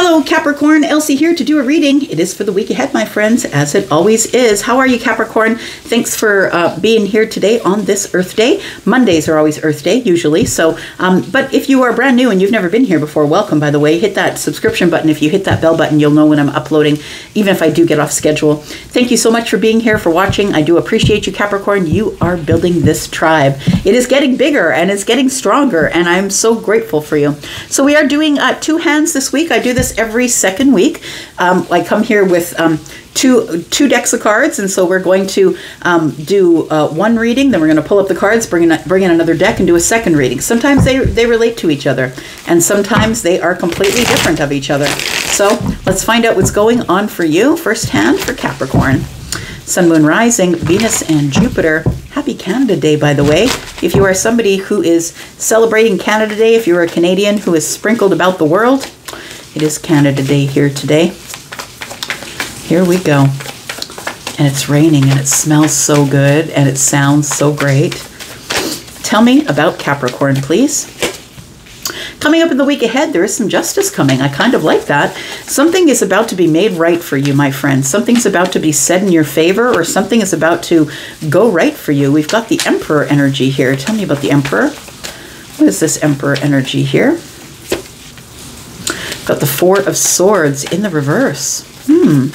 Hello Capricorn, Elsie here to do a reading. It is for the week ahead, my friends, as it always is. How are you, Capricorn? Thanks for being here today on this Earth Day. Mondays are always Earth Day, usually. So, but if you are brand new and you've never been here before, welcome, by the way. Hit that subscription button. If you hit that bell button, you'll know when I'm uploading, even if I do get off schedule. Thank you so much for being here, for watching. I do appreciate you, Capricorn. You are building this tribe. It is getting bigger and it's getting stronger, and I'm so grateful for you. So we are doing two hands this week. I do this every second week. I come here with two decks of cards, and so we're going to do one reading, then we're going to pull up the cards, bring in another deck, and do a second reading. Sometimes they relate to each other, and sometimes they are completely different of each other. So let's find out what's going on for you. First hand for Capricorn. Sun, Moon, Rising, Venus, and Jupiter. Happy Canada Day, by the way. If you are somebody who is celebrating Canada Day, if you're a Canadian who is sprinkled about the world, it is Canada Day here today. Here we go. And it's raining, and it smells so good, and it sounds so great. Tell me about Capricorn, please. Coming up in the week ahead, there is some justice coming. I kind of like that. Something is about to be made right for you, my friend. Something's about to be said in your favor, or something is about to go right for you. We've got the Emperor energy here. Tell me about the Emperor. What is this Emperor energy here? Got the Four of Swords in the reverse. We've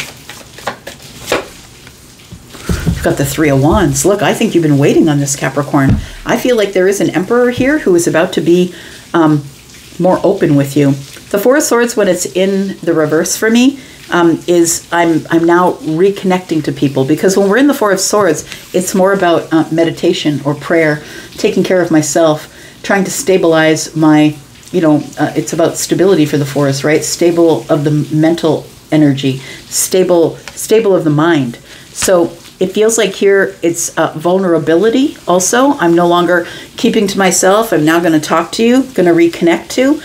got the Three of Wands. Look, I think you've been waiting on this, Capricorn. I feel like there is an Emperor here who is about to be more open with you. The Four of Swords, when it's in the reverse for me, is I'm now reconnecting to people, because when we're in the Four of Swords, it's more about meditation or prayer, taking care of myself, trying to stabilize my, it's about stability for the Fours, right? Stable of the mental energy, stable of the mind. So it feels like here it's vulnerability also. I'm no longer keeping to myself. I'm now going to talk to you, going to reconnect to.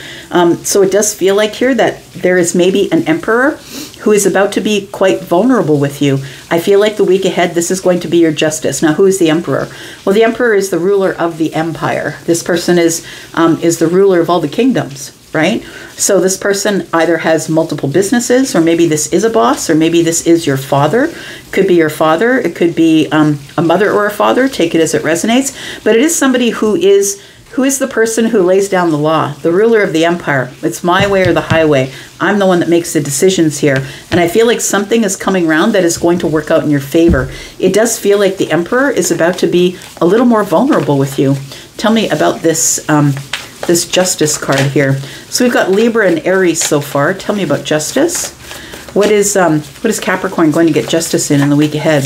So it does feel like here that there is maybe an Emperor who is about to be quite vulnerable with you. I feel like the week ahead, this is going to be your justice. Now, who is the Emperor? Well, the Emperor is the ruler of the empire. This person is the ruler of all the kingdoms, right? So this person either has multiple businesses, or maybe this is a boss, or maybe this is your father. It could be your father. It could be a mother or a father. Take it as it resonates. But it is somebody who is the person who lays down the law, the ruler of the empire. It's my way or the highway. I'm the one that makes the decisions here. And I feel like something is coming around that is going to work out in your favor. It does feel like the Emperor is about to be a little more vulnerable with you. Tell me about this this justice card here. So we've got Libra and Aries so far. Tell me about justice. What is Capricorn going to get justice in the week ahead?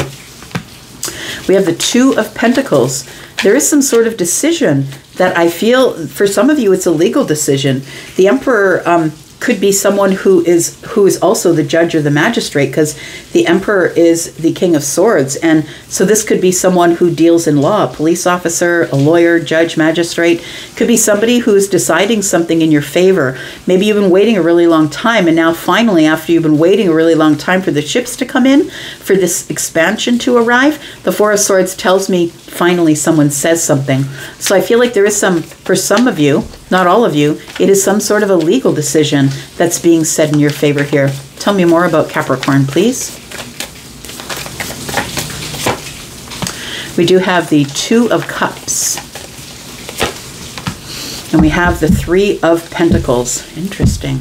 We have the Two of Pentacles. There is some sort of decision that I feel, for some of you, it's a legal decision. The Emperor could be someone who is also the judge or the magistrate, because the Emperor is the King of Swords. And so this could be someone who deals in law, a police officer, a lawyer, judge, magistrate. Could be somebody who's deciding something in your favor. Maybe you've been waiting a really long time, and now finally, after you've been waiting a really long time for the ships to come in, for this expansion to arrive, the Four of Swords tells me finally someone says something. So I feel like there is some, for some of you, not all of you, it is some sort of a legal decision that's being said in your favor here. Tell me more about Capricorn, please. We do have the Two of Cups. And we have the Three of Pentacles. Interesting.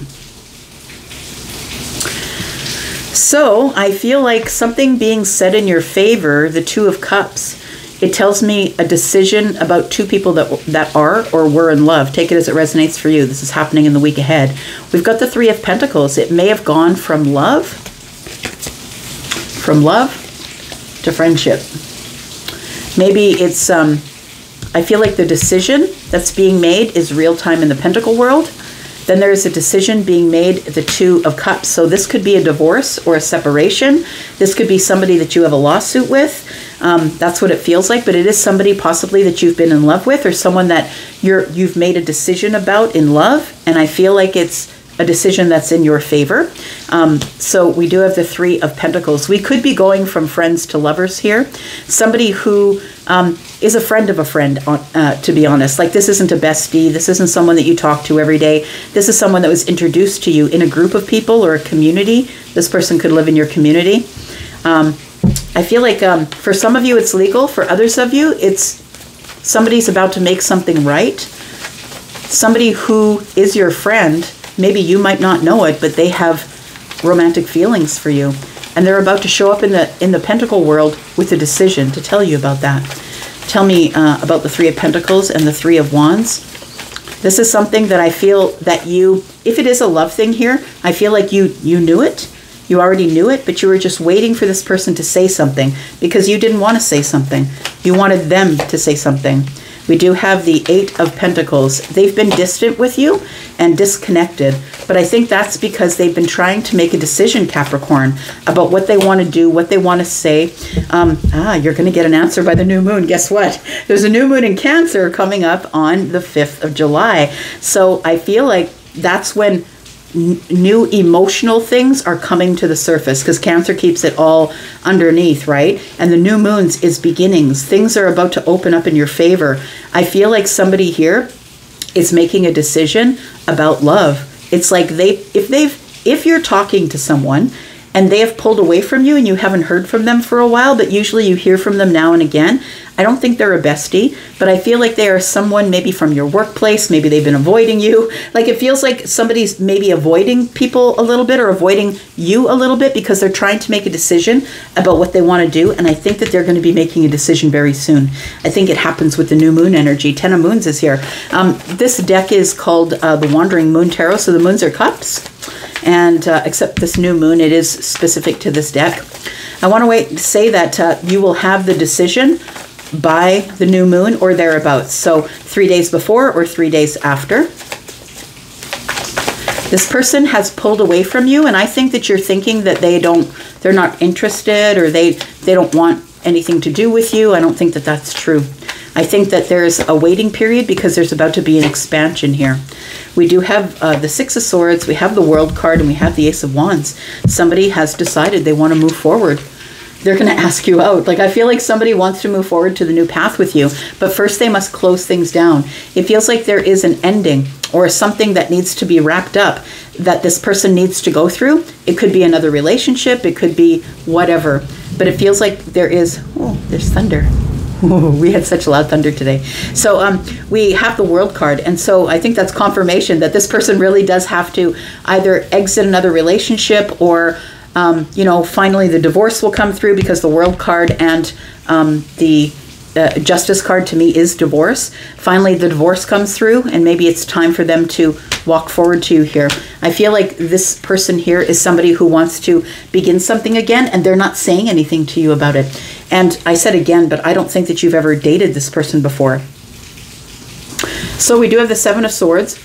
So I feel like something being said in your favor, the Two of Cups, it tells me a decision about two people that are or were in love. Take it as it resonates for you. This is happening in the week ahead. We've got the Three of Pentacles. It may have gone from love to friendship. Maybe it's, I feel like the decision that's being made is real time in the Pentacle world. Then there is a decision being made, the Two of Cups. So this could be a divorce or a separation. This could be somebody that you have a lawsuit with. That's what it feels like, but it is somebody possibly that you've been in love with, or someone that you've made a decision about in love. And I feel like it's a decision that's in your favor. So we do have the Three of Pentacles. We could be going from friends to lovers here. Somebody who is a friend of a friend, to be honest. Like, this isn't a bestie. This isn't someone that you talk to every day. This is someone that was introduced to you in a group of people or a community. This person could live in your community. I feel like for some of you it's legal. For others of you, it's somebody's about to make something right. Somebody who is your friend, maybe you might not know it, but they have romantic feelings for you. And they're about to show up in the Pentacle world with a decision to tell you about that. Tell me about the Three of Pentacles and the Three of Wands. This is something that I feel that you, if it is a love thing here, I feel like you knew it. You already knew it, but you were just waiting for this person to say something because you didn't want to say something. You wanted them to say something. We do have the Eight of Pentacles. They've been distant with you and disconnected, but I think that's because they've been trying to make a decision, Capricorn, about what they want to do, what they want to say. You're going to get an answer by the new moon. Guess what? There's a new moon in Cancer coming up on the 5th of July. So I feel like that's when new emotional things are coming to the surface, because Cancer keeps it all underneath, right? And the new moons is beginnings. Things are about to open up in your favor. I feel like somebody here is making a decision about love. It's like if you're talking to someone and they have pulled away from you and you haven't heard from them for a while, but usually you hear from them now and again. I don't think they're a bestie, but I feel like they are someone maybe from your workplace. Maybe they've been avoiding you. Like, it feels like somebody's maybe avoiding people a little bit or avoiding you a little bit because they're trying to make a decision about what they want to do. And I think that they're going to be making a decision very soon. I think it happens with the new moon energy. 10 of Moons is here. This deck is called the Wandering Moon Tarot. So the moons are cups. And except this new moon, it is specific to this deck. I want to say that you will have the decision by the new moon or thereabouts. So 3 days before or 3 days after. This person has pulled away from you, and I think that you're thinking that they're not interested or they don't want anything to do with you. I don't think that that's true. I think that there's a waiting period because there's about to be an expansion here. We do have the Six of Swords, we have the World card, and we have the Ace of Wands. Somebody has decided they want to move forward. They're going to ask you out. Like, I feel like somebody wants to move forward to the new path with you, but first they must close things down. It feels like there is an ending or something that needs to be wrapped up that this person needs to go through. It could be another relationship. It could be whatever, but it feels like there's thunder. Ooh, we had such loud thunder today. So we have the World card. And so I think that's confirmation that this person really does have to either exit another relationship or finally the divorce will come through, because the World card and the Justice card to me is divorce. Finally, the divorce comes through, and maybe it's time for them to walk forward to you here. I feel like this person here is somebody who wants to begin something again, and they're not saying anything to you about it. And I said again, but I don't think that you've ever dated this person before. So we do have the Seven of Swords.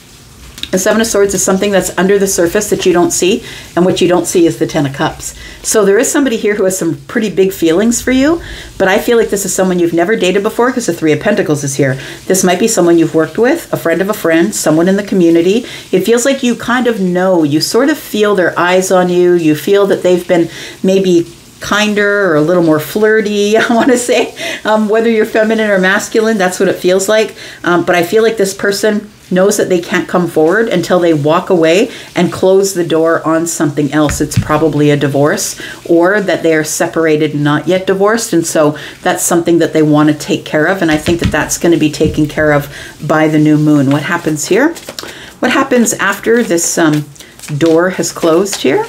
The Seven of Swords is something that's under the surface that you don't see, and what you don't see is the Ten of Cups. So there is somebody here who has some pretty big feelings for you, but I feel like this is someone you've never dated before because the Three of Pentacles is here. This might be someone you've worked with, a friend of a friend, someone in the community. It feels like you kind of know, you sort of feel their eyes on you. You feel that they've been maybe kinder or a little more flirty, I want to say. Whether you're feminine or masculine, that's what it feels like. But I feel like this person knows that they can't come forward until they walk away and close the door on something else. It's probably a divorce, or that they are separated, not yet divorced. And so that's something that they want to take care of. And I think that that's going to be taken care of by the new moon. What happens here? What happens after this door has closed here?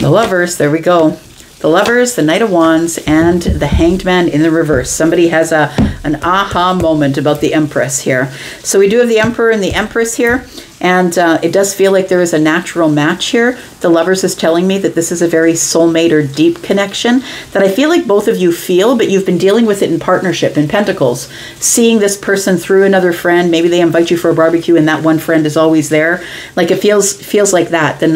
The Lovers, there we go. The Lovers, the Knight of Wands, and the Hanged Man in the reverse. Somebody has an aha moment about the Empress here. So we do have the Emperor and the Empress here, and it does feel like there is a natural match here. The Lovers is telling me that this is a very soulmate or deep connection that I feel like both of you feel, but you've been dealing with it in partnership, in Pentacles. Seeing this person through another friend, maybe they invite you for a barbecue and that one friend is always there. Like, it feels like that. The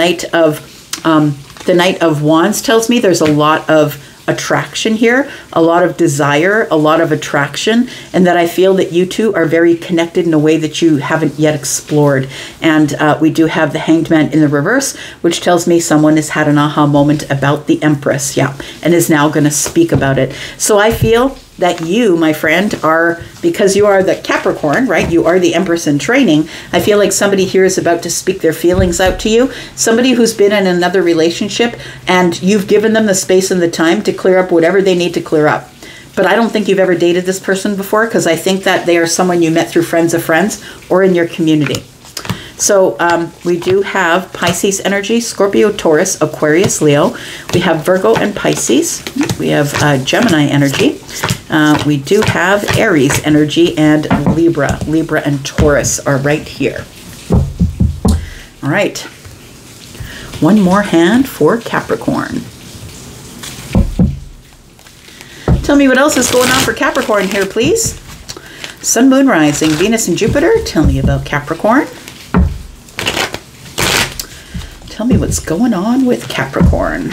Knight of Wands tells me there's a lot of attraction here, a lot of desire, a lot of attraction, and that I feel that you two are very connected in a way that you haven't yet explored. And we do have the Hanged Man in the reverse, which tells me someone has had an aha moment about the Empress, yeah, and is now going to speak about it. So I feel that you, my friend, are, because you are the Capricorn, right? You are the Empress in training. I feel like somebody here is about to speak their feelings out to you. Somebody who's been in another relationship and you've given them the space and the time to clear up whatever they need to clear up. But I don't think you've ever dated this person before, because I think that they are someone you met through friends of friends or in your community. So we do have Pisces energy, Scorpio, Taurus, Aquarius, Leo. We have Virgo and Pisces. We have Gemini energy. We do have Aries energy and Libra. Libra and Taurus are right here. All right. One more hand for Capricorn. Tell me what else is going on for Capricorn here, please. Sun, Moon, Rising, Venus, and Jupiter. Tell me about Capricorn. Tell me what's going on with Capricorn.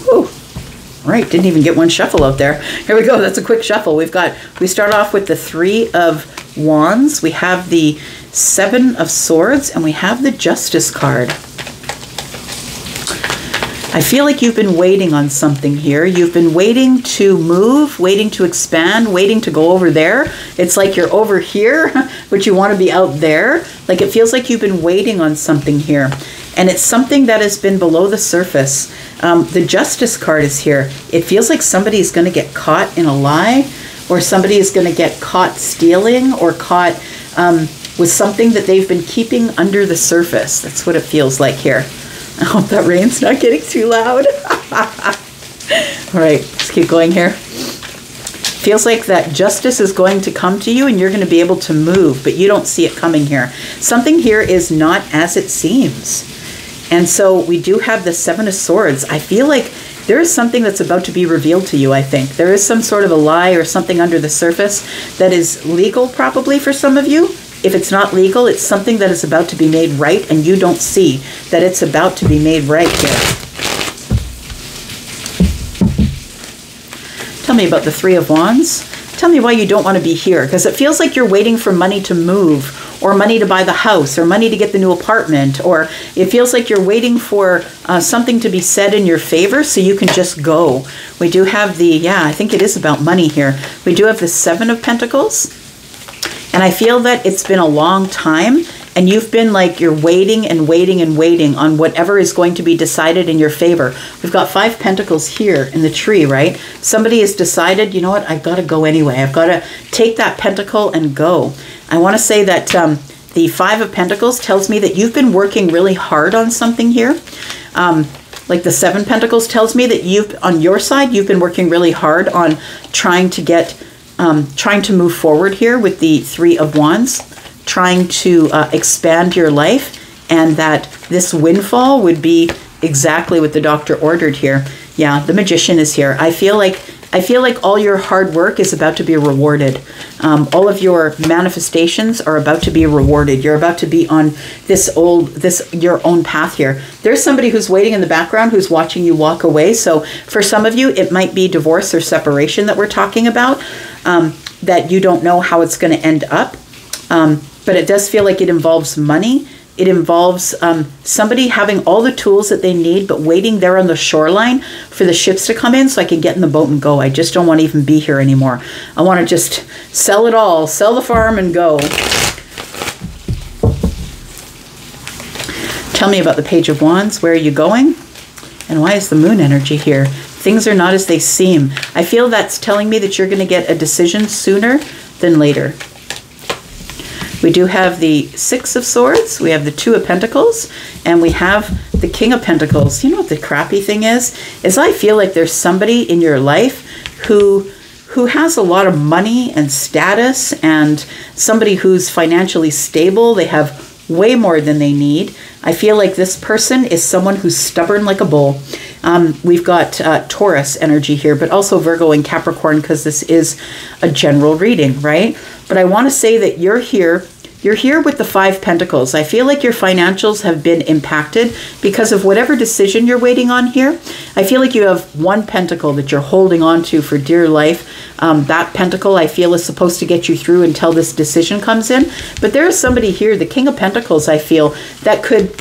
Ooh. Right, didn't even get one shuffle out there. Here we go, that's a quick shuffle. We start off with the 3 of Wands, we have the 7 of Swords, and we have the Justice card. I feel like you've been waiting on something here. You've been waiting to move, waiting to expand, waiting to go over there. It's like you're over here, but you want to be out there. Like it feels like you've been waiting on something here. And it's something that has been below the surface. The Justice card is here. It feels like somebody is going to get caught in a lie, or somebody is going to get caught stealing, or caught with something that they've been keeping under the surface. That's what it feels like here. I hope that rain's not getting too loud. All right, let's keep going here. Feels like that justice is going to come to you and you're going to be able to move, but you don't see it coming here. Something here is not as it seems. And so we do have the 7 of Swords. I feel like there is something that's about to be revealed to you, I think. There is some sort of a lie or something under the surface that is legal probably for some of you. If it's not legal, it's something that is about to be made right, and you don't see that it's about to be made right here. Tell me about the 3 of Wands. Tell me why you don't want to be here, because it feels like you're waiting for money to move, or money to buy the house, or money to get the new apartment, or it feels like you're waiting for something to be said in your favor so you can just go. We do have the, yeah, I think it is about money here. We do have the 7 of Pentacles. And I feel that it's been a long time and you've been like, you're waiting and waiting and waiting on whatever is going to be decided in your favor. We've got 5 Pentacles here in the tree, right? Somebody has decided, you know what, I've got to go anyway. I've got to take that Pentacle and go. I want to say that the 5 of Pentacles tells me that you've been working really hard on something here. Like the 7 Pentacles tells me that on your side, you've been working really hard on trying to move forward here with the 3 of Wands, trying to expand your life, and that this windfall would be exactly what the doctor ordered here. Yeah, the Magician is here. I feel like all your hard work is about to be rewarded. All of your manifestations are about to be rewarded. You're about to be on your own path here. There's somebody who's waiting in the background who's watching you walk away. So for some of you, it might be divorce or separation that we're talking about, that you don't know how it's going to end up. But it does feel like it involves money. It involves somebody having all the tools that they need, but waiting there on the shoreline for the ships to come in so I can get in the boat and go. I just don't want to even be here anymore. I want to just sell it all, sell the farm and go. Tell me about the Page of Wands. Where are you going? And why is the Moon energy here? Things are not as they seem. I feel that's telling me that you're going to get a decision sooner than later. We do have the 6 of Swords, we have the 2 of Pentacles, and we have the King of Pentacles. You know what the crappy thing is I feel like there's somebody in your life who has a lot of money and status, and somebody who's financially stable. They have way more than they need. I feel like this person is someone who's stubborn like a bull. We've got Taurus energy here, but also Virgo and Capricorn, because this is a general reading, right? But I want to say that you're here you're here with the 5 Pentacles. I feel like your financials have been impacted because of whatever decision you're waiting on here. I feel like you have 1 pentacle that you're holding on to for dear life. That pentacle, I feel, is supposed to get you through until this decision comes in. But there is somebody here, the King of Pentacles, I feel, that could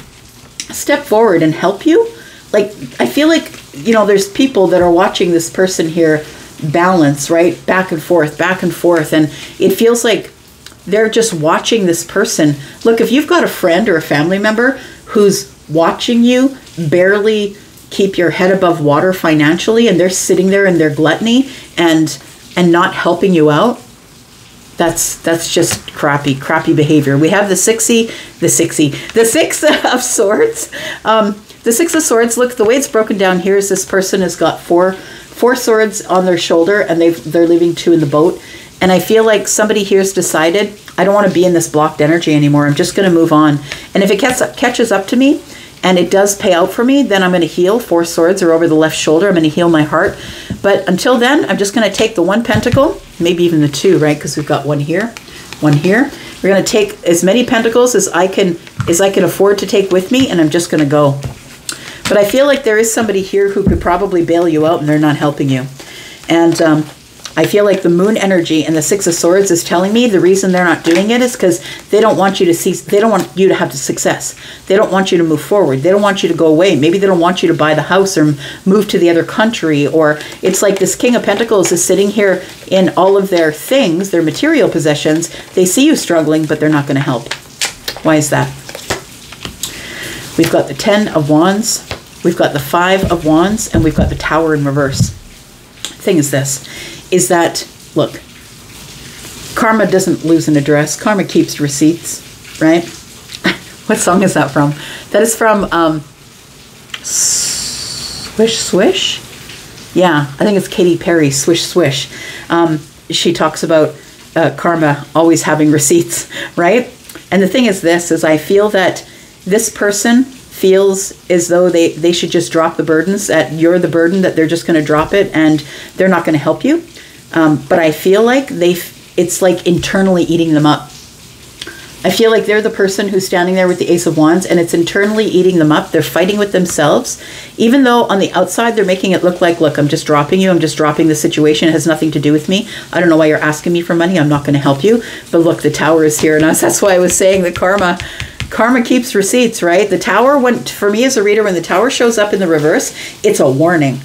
step forward and help you. Like, I feel like, you know, there's people that are watching this person here balance, right? Back and forth, back and forth. And it feels like they're just watching this person. Look, if you've got a friend or a family member who's watching you barely keep your head above water financially, and they're sitting there in their gluttony and not helping you out, that's just crappy behavior. We have the Six of Swords. The Six of Swords, look, the way it's broken down here is this person has got four swords on their shoulder, and they're leaving 2 in the boat. And I feel like somebody here's decided, I don't want to be in this blocked energy anymore. I'm just going to move on. And if it catches up to me and it does pay out for me, then I'm going to heal. 4 swords are over the left shoulder. I'm going to heal my heart. But until then, I'm just going to take the 1 pentacle, maybe even the 2, right? Because we've got 1 here, 1 here. We're going to take as many pentacles as I can afford to take with me, and I'm just going to go. But I feel like there is somebody here who could probably bail you out, and they're not helping you. And I feel like the Moon energy and the 6 of Swords is telling me the reason they're not doing it is because they don't want you to see, they don't want you to have the success. They don't want you to move forward. They don't want you to go away. Maybe they don't want you to buy the house or move to the other country. Or it's like this King of Pentacles is sitting here in all of their things, their material possessions. They see you struggling, but they're not going to help. Why is that? We've got the 10 of Wands. We've got the 5 of Wands, and we've got the Tower in reverse. Thing is this, is that, look, karma doesn't lose an address. Karma keeps receipts, right? What song is that from? That is from Swish Swish? Yeah, I think it's Katy Perry, Swish Swish. She talks about karma always having receipts, right? And the thing is this, is I feel that this person feels as though they should just drop the burdens, that you're the burden, that they're just going to drop it and they're not going to help you. But I feel like it's like internally eating them up. I feel like they're the person who's standing there with the Ace of Wands, and it's internally eating them up. They're fighting with themselves, even though on the outside they're making it look like, look, I'm just dropping you. I'm just dropping the situation. It has nothing to do with me. I don't know why you're asking me for money. I'm not going to help you. But look, the Tower is here. And that's why I was saying that karma keeps receipts, right? The Tower, for me as a reader, when the Tower shows up in the reverse, it's a warning.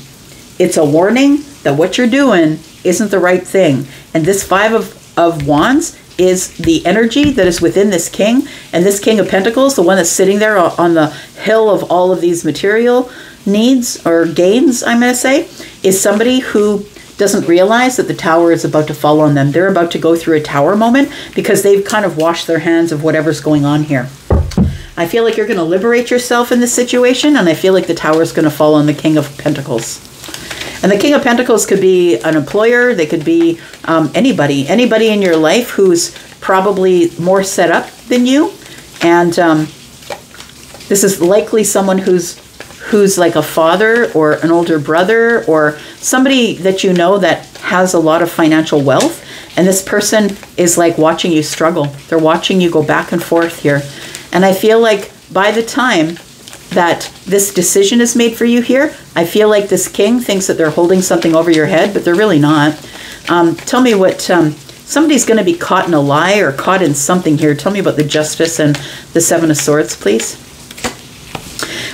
It's a warning that what you're doing isn't the right thing. And this 5 of Wands is the energy that is within this king. And this King of Pentacles, the one that's sitting there on the hill of all of these material needs or gains, I'm going to say, is somebody who doesn't realize that the Tower is about to fall on them. They're about to go through a Tower moment because they've kind of washed their hands of whatever's going on here. I feel like you're going to liberate yourself in this situation, and I feel like the Tower is going to fall on the King of Pentacles. And the King of Pentacles could be an employer. They could be anybody in your life who's probably more set up than you. And this is likely someone who's like a father or an older brother or somebody that you know that has a lot of financial wealth. And this person is like watching you struggle. They're watching you go back and forth here. And I feel like by the time that this decision is made for you here, I feel like this king thinks that they're holding something over your head, but they're really not. Tell me what, somebody's going to be caught in a lie or caught in something here. Tell me about the Justice and the 7 of Swords, please.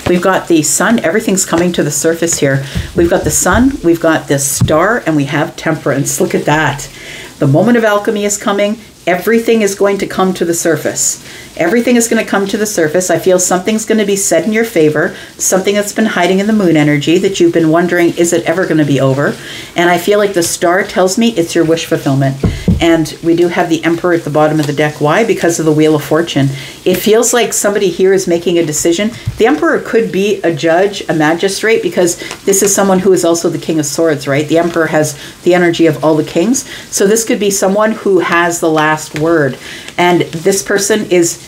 We've got the Sun. Everything's coming to the surface here. We've got the Sun, we've got this Star, and we have Temperance. Look at that. The moment of alchemy is coming. Everything is going to come to the surface. Everything is going to come to the surface. I feel something's going to be said in your favor, something that's been hiding in the Moon energy that you've been wondering, is it ever going to be over? And I feel like the Star tells me it's your wish fulfillment. And we do have the Emperor at the bottom of the deck. Why? Because of the Wheel of Fortune. It feels like somebody here is making a decision. The Emperor could be a judge, a magistrate, because this is someone who is also the King of Swords, right? The Emperor has the energy of all the kings. So this could be someone who has the last word. And this person is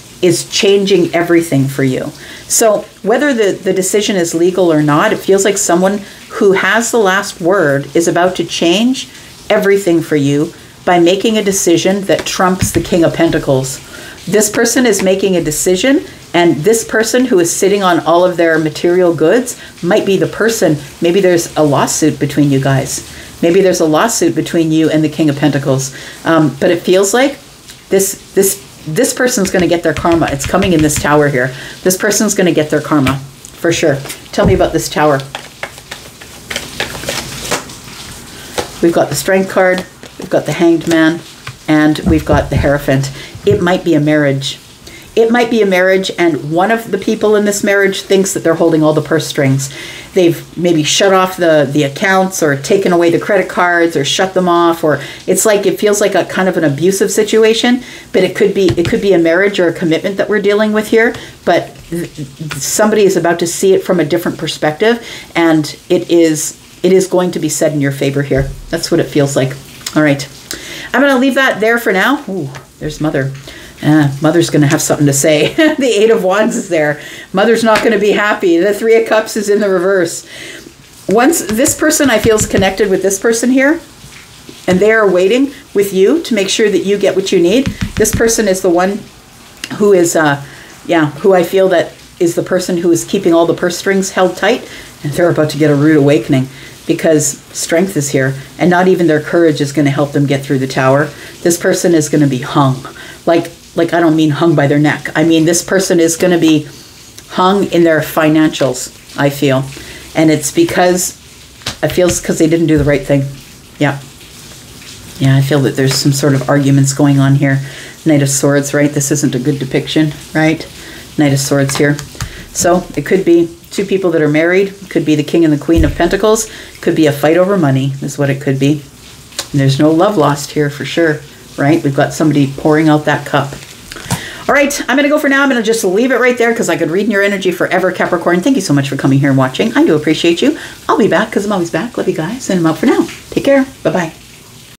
changing everything for you. So whether the decision is legal or not, it feels like someone who has the last word is about to change everything for you by making a decision that trumps the King of Pentacles. This person is making a decision, and this person who is sitting on all of their material goods might be the person. Maybe there's a lawsuit between you guys. Maybe there's a lawsuit between you and the King of Pentacles. But it feels like this person's going to get their karma. It's coming in this tower here. This person's going to get their karma for sure. Tell me about this tower. We've got the Strength card, we've got the Hanged Man, and we've got the Hierophant. It might be a marriage. It might be a marriage, and one of the people in this marriage thinks that they're holding all the purse strings. They've maybe shut off the accounts, or taken away the credit cards, or shut them off, or it's like, it feels like a kind of an abusive situation, but it could be a marriage or a commitment that we're dealing with here, but somebody is about to see it from a different perspective, and it is going to be said in your favor here. That's what it feels like. All right. I'm going to leave that there for now. Ooh, there's Mother. Mother's going to have something to say. The Eight of Wands is there. Mother's not going to be happy. The Three of Cups is in the reverse. Once this person, I feel, is connected with this person here, and they are waiting with you to make sure that you get what you need. This person is the one who is, who I feel that is the person who is keeping all the purse strings held tight, and they're about to get a rude awakening because Strength is here, and not even their courage is going to help them get through the tower. This person is going to be hung. Like I don't mean hung by their neck. I mean, this person is going to be hung in their financials, I feel. And it's because they didn't do the right thing. Yeah. Yeah, I feel that there's some sort of arguments going on here. Knight of Swords, right? This isn't a good depiction, right? Knight of Swords here. So it could be two people that are married. It could be the King and the Queen of Pentacles. Could be a fight over money is what it could be. And there's no love lost here for sure, right? We've got somebody pouring out that cup. All right, I'm going to go for now. I'm going to just leave it right there because I could read in your energy forever, Capricorn. Thank you so much for coming here and watching. I do appreciate you. I'll be back because I'm always back. Love you guys, and I'm out for now. Take care. Bye-bye.